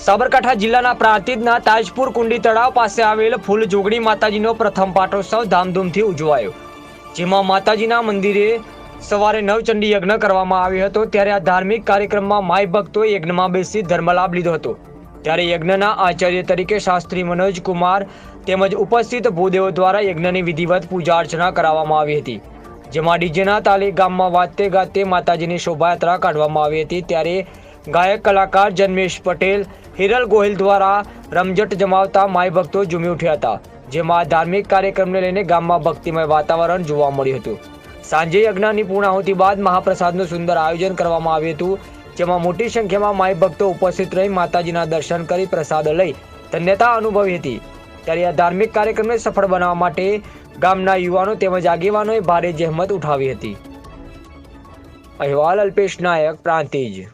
સાબરકાંઠા જિલ્લાના પ્રાંતિજના તાજપુર કુંડી તળાવ પાસે આવેલ ફૂલ જોગણી માતાજીનો પ્રથમ પાટોત્સવ ધામધૂમથી ઉજવાયો, જેમાં માતાજીના મંદિરે સવારે નવચંડી યજ્ઞ કરવામાં આવ્યો હતો। ત્યારે આ ધાર્મિક કાર્યક્રમમાં માઈ ભક્તોએ યજ્ઞમાં બેસી ધર્મલાભ લીધો હતો। ત્યારે યજ્ઞના આચાર્ય તરીકે શાસ્ત્રી મનોજ કુમાર તેમજ ઉપસ્થિત ભૂદેવો દ્વારા યજ્ઞની વિધિવત પૂજા અર્ચના કરાવવામાં આવી હતી, જેમાં ડીજેના તાલે ગામમાં વાજતે ગાતે માતાજીની શોભાયાત્રા કાઢવામાં આવી હતી। ત્યારે ગાયક કલાકાર જન્મેશ પટેલ, હિરલ ગોહિલ દ્વારા રમઝટ જમાવતા માઈ ભક્તો ઝૂમી ઉઠ્યા હતા, જેમાં ધાર્મિક કાર્યક્રમને લઈને ગામમાં ભક્તિમય વાતાવરણ જોવા મળ્યું હતું। સાંજે યજ્ઞની પૂર્ણાહુતિ બાદ મહાપ્રસાદનું સુંદર આયોજન કરવામાં આવ્યું હતું, જેમાં મોટી સંખ્યામાં માઈ ભક્તો ઉપસ્થિત રહી માતાજીના દર્શન કરી પ્રસાદ લઈ ધન્યતા અનુભવી હતી। ત્યારે આ ધાર્મિક કાર્યક્રમને સફળ બનાવવા માટે ગામના યુવાનો તેમજ આગેવાનોએ ભારે જહેમત ઉઠાવી હતી। અહેવાલ અલ્પેશ નાયક, પ્રાંતિજ।